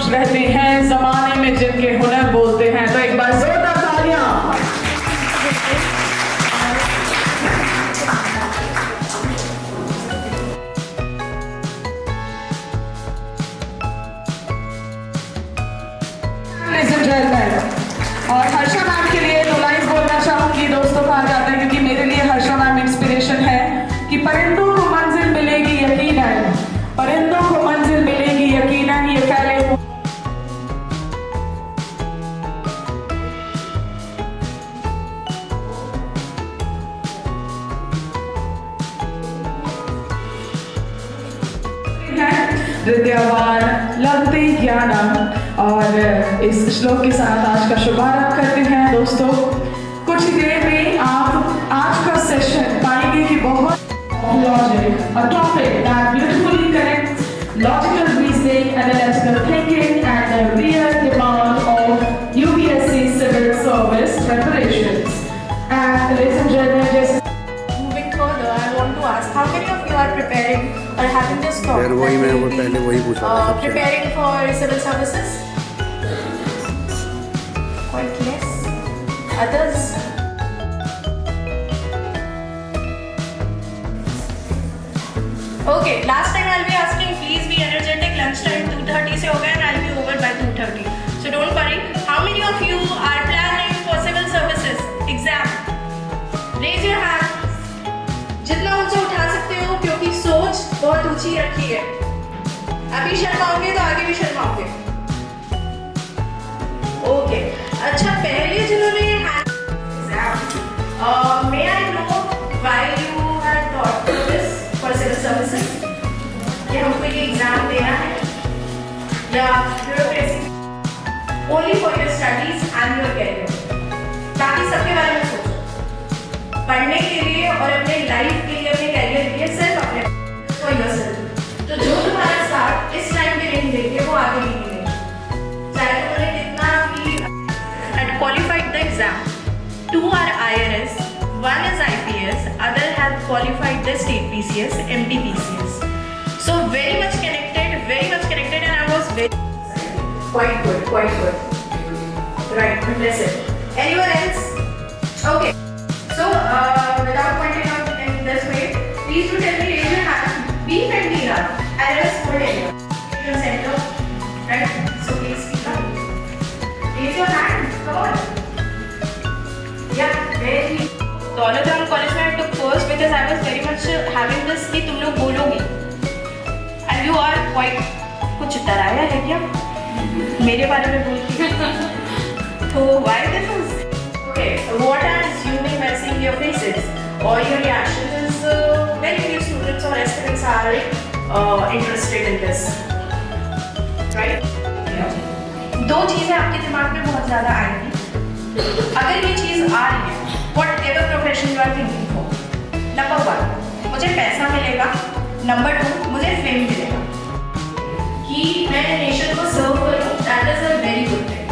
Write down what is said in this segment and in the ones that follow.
खुश रहते हैं जमाने में जिनके हुनर बोलते हैं। तो एक बार जोरदार तालियां। और हर्षा मैम के लिए दो लाइन बोलना चाहूंगी। दोस्तों कहा जाता है क्योंकि मेरे लिए हर्षा मैम इंस्पिरेशन है कि परिंदों को मंजिल मिलेगी यकीनन, परिंदों को मंजिल मिलेगी यकीनन, ये फैले विद्यावान लभते ज्ञानम। और इस श्लोक के साथ आज का शुभारंभ करते हैं। दोस्तों कुछ ही देर में आप आज का सेशन पाएंगे कि बहुत logic, a topic that beautifully connects logical reasoning, analytical thinking and the real demand of UPSC civil service preparations. And ladies and gentlemen, just moving further, I want to ask, how many of you are preparing or having this thought? यार वही मैं वो पहले वही पूछा था सबसे। Preparing for civil services? Quite less. Others? Okay, last time I'll be asking, please be energetic. Lunchtime 2:30 से होगा and I'll be over by 2:30. So don't worry. How many of you are planning for civil services exam? Raise your hand. जितना ऊंचा उठा सकते हो क्योंकि सोच बहुत ऊंची रखी है। अभी शर्माओगे तो आगे भी शर्माओगे। ओके, अच्छा पहले जिन्होंने may I know why you had thought of this for civil services? कि हमको ये एग्जाम देना है या bureaucracy only for your studies and your career? ताकि सबके बारे में सोचो, पढ़ने के लिए और अपने लाइफ के लिए, अपने कैरियर के लिए, सिर्फ अपने for yourself। तो जो तुम्हारा स्टार्ट इस टाइम पे नहीं देंगे वो आगे नहीं देंगे, चाहे तुमने कितना भी। had qualified the exam. 2 are IRS, 1 is IPS, other have qualified the state PCS, MTPCS. So very much connected and I was very quite good. Right, impressive. Anyone else? Okay. So without pointing out in this way, please do tell me, raise your hand. Be friendly enough. IRS code area. Center. Right? So please speak up. Raise your hand. Come on. Yeah, very. Dollar college में I took first because I was very much having this कि तुम लोग बोलोगे and you are quite कुछ डराया है क्या मेरे बारे में बोल के? तो why this is okay? What I'm assuming by seeing your faces or your reaction is very few students or aspirants are interested in this, right? दो चीजें आपके दिमाग में बहुत ज़्यादा आएंगी अगर ये चीज़ आ रही है। Whatever profession you are thinking for, number 1 मुझे पैसा मिलेगा, number 2 मुझे फेम मिलेगा कि मैं नेशन को सर्व करूँ, that is a very good thing,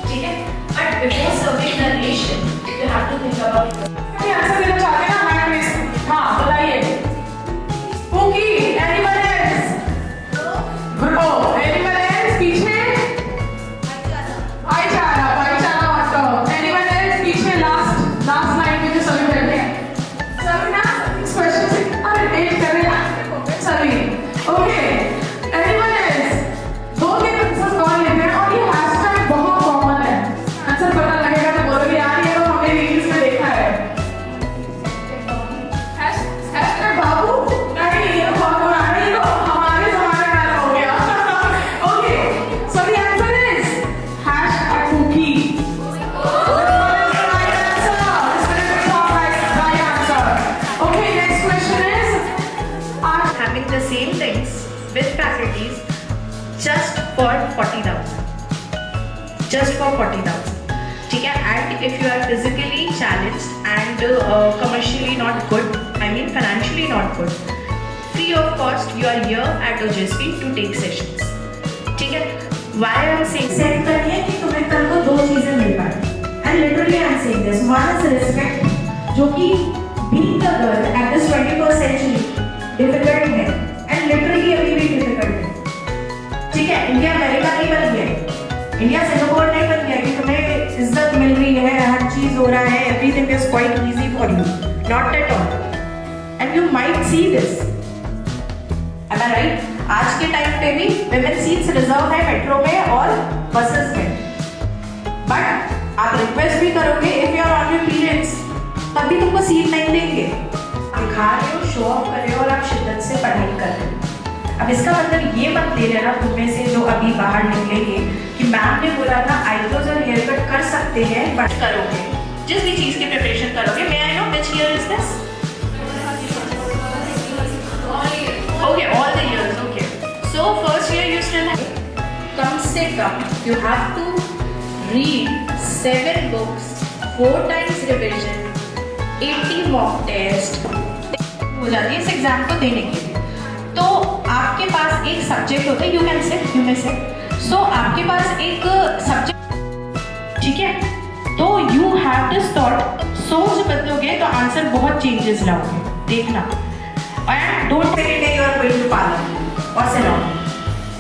ठीक है? But before serving the nation, you have to think about it. Answer देना चाहते हैं ना मैडम? हाँ बताइए। Cookie, anyone else? Bro, anyone else? पीछे? भाईचारा मतलब। Anyone else? पीछे last line में जो सभी बैठे हैं। सभी ना इस क्वेश्चन से अरे डेट कर रहे हैं सभी। Okay. Anyone else? 2 के आंसर कौन लेते हैं? और ये हैशटैग बहुत कॉमन है। आंसर पता लगेगा तो बोलोगे यार ये तो हमने रील्स में देखा है। हैशटैग बाबू नहीं ये बहुत पुराना है, ये तो हमारे जमाने का हो गया। Okay. So the answer is hashtag cookie. Okay, next question is Having the same things with faculties just for 40,000. Just for 40,000. ठीक है? And if you are physically challenged and commercially not good, I mean financially not good, free of cost you are here at OJSP to take sessions. ठीक है? Why I am saying set करिए कि तुम्हें कल को 2 चीजें मिल पाए. And literally I am saying this. One is respect, जो कि being a girl at this 21st century difficult है and literally अभी भी difficult है. ठीक है? इंडिया अमेरिका नहीं बन इंडिया सिंगापुर नहीं बन गया कि तुम्हें इज्जत मिल रही है, हर चीज हो रहा है, everything is quite easy for you, not at all, and you might see this, am I right? आज के टाइम पे भी विमेन सीट्स रिजर्व है मेट्रो में और बसेस में, बट आप रिक्वेस्ट भी करोगे if you are on your periods तभी तुमको सीट नहीं देंगे। दिखा रहे हो, शो ऑफ कर रहे हो और आप शिद्दत से पढ़ाई कर रहे हो। अब इसका मतलब ये मत ले लेना तुम में से जो अभी बाहर निकलेंगे कि मैम ने बोला था आईब्रोज और हेयर कट कर सकते हैं, बट करोगे जिस भी चीज की प्रिपरेशन करोगे। May I know which year is this? Okay, all the years, okay. So first year you still have कम से कम you have to read 7 books, 4 times revision, 80 mock test हो जाती है इस एग्जाम को देने के लिए। तो आपके पास एक सब्जेक्ट होता है, यू में से सो आपके पास एक सब्जेक्ट, ठीक है? तो यू हैव दिस थॉट, सोच बदलोगे तो आंसर बहुत चेंजेस लाओगे, देखना। And don't say you are going to parlour और salon,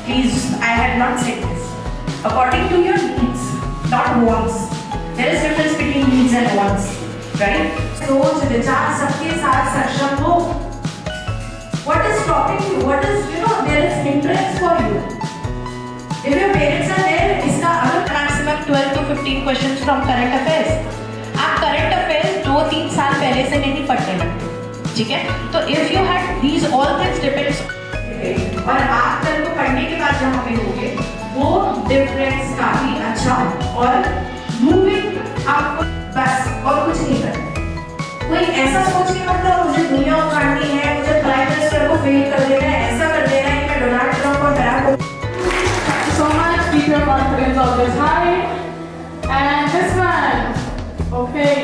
please, I have not said this, according to your needs, not wants. There is difference between needs and wants, right? सोच विचार सबके साथ सक्षम हो। What is stopping you? What is, there is hindrance for you. If your parents are there, इसका अगर maximum 12 to 15 questions from current affairs. आप current affairs 2-3 साल पहले से नहीं पढ़ने लगते, ठीक है? तो if you had these all things depends, और आप कल को पढ़ने के बाद जहाँ पे होगे वो difference काफी अच्छा, और moving आपको बस और कुछ नहीं करना। कोई ऐसा सोच के मतलब मुझे दुनिया उखाड़नी है, मुझे प्राइम मिनिस्टर को फेल कर देना है, ऐसा कर देना है कि मैं डोनाल्ड ट्रंप और Barack Obama. So much, keep your confidence always high. And this one, okay.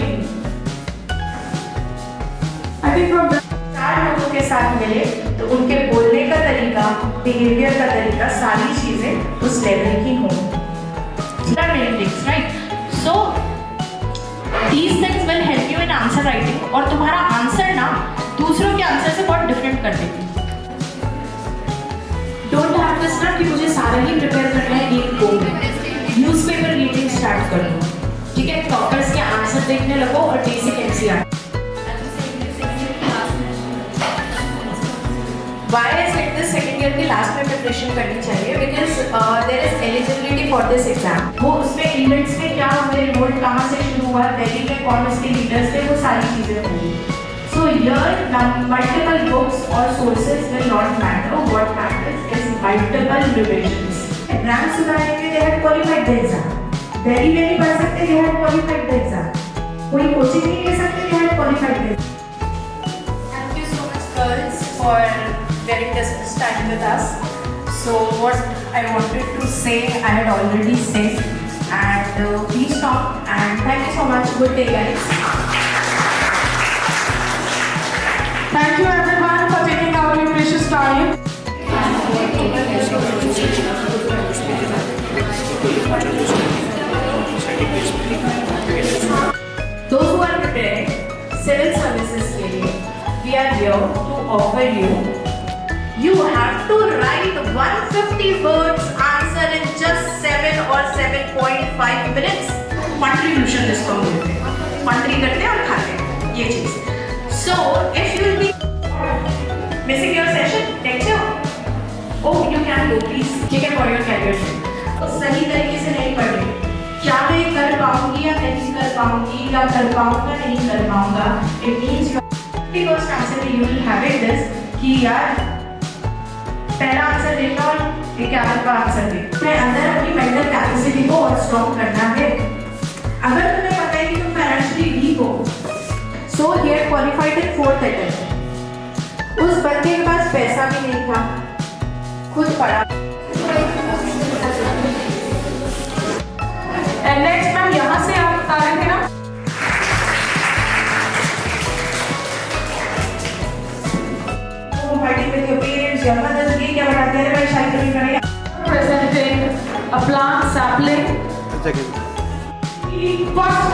I think from the 4 लोगों के साथ मिले तो उनके बोलने का तरीका, बिहेवियर का तरीका, सारी चीजें उस लेवल की हों। Right? So these things will help you in answer writing, और तुम्हारा आंसर ना दूसरों के आंसर से बहुत डिफरेंट कर देगी। डोंट हैव दिस ना कि मुझे सारा ही प्रिपेयर करना है एक गो में। न्यूज़पेपर रीडिंग स्टार्ट कर लो, ठीक है? टॉपर्स के आंसर देखने लगो और basic NCERT. Why I said this second year की लास्ट में प्रिपरेशन करनी चाहिए, because there is eligibility for this exam. वो उसमें इवेंट्स में क्या हुए, रिवोल्ट कहाँ से शुरू हुआ, दिल्ली में कौन उसके लीडर्स थे, वो सारी चीजें होंगी। So here multiple books or sources will not matter. What matters is multiple revisions. Rank सुधारने के लिए they had qualified the exam. Delhi में नहीं पढ़ सकते, they had qualified the exam. कोई कोचिंग नहीं ले सकते, they had qualified the exam. Thank you so much, girls, for sharing this time with us. So what I wanted to say, I had already said, and please stop, and thank you so much. Good day, guys. thank you everyone for taking out your precious time. Those who are preparing civil services के लिए, we are here to offer you. You have to write 150 words answer in just 7 or 7.5 minutes. Contribution जिसको हम बोलते हैं, country करते हैं और खाते हैं, ये चीज। So if you will be missing your session, lecture, oh you can go please, ठीक है, for your career. सही तरीके से नहीं पढ़ रहे, क्या मैं कर पाऊंगी या नहीं कर पाऊंगी, या कर पाऊंगा नहीं कर पाऊंगा। It means your first answer you will have it this कि यार पहला आंसर देना और 11 का आंसर दे। मैं अंदर अपनी मेंटल कैपेसिटी को और स्ट्रॉन्ग करना है। अगर तुम्हें पता है कि तुम फाइनेंशियली वीक हो, so he had qualified in 4th attempt. उस बंदे के पास पैसा भी नहीं था, खुद पढ़ा। And next मैम यहाँ से आप बता रहे थे ना? Fighting with your parents, your mothers, ये क्या बताते हैं भाई, शायद कभी करेंगे। Presenting a plant sapling. Second. First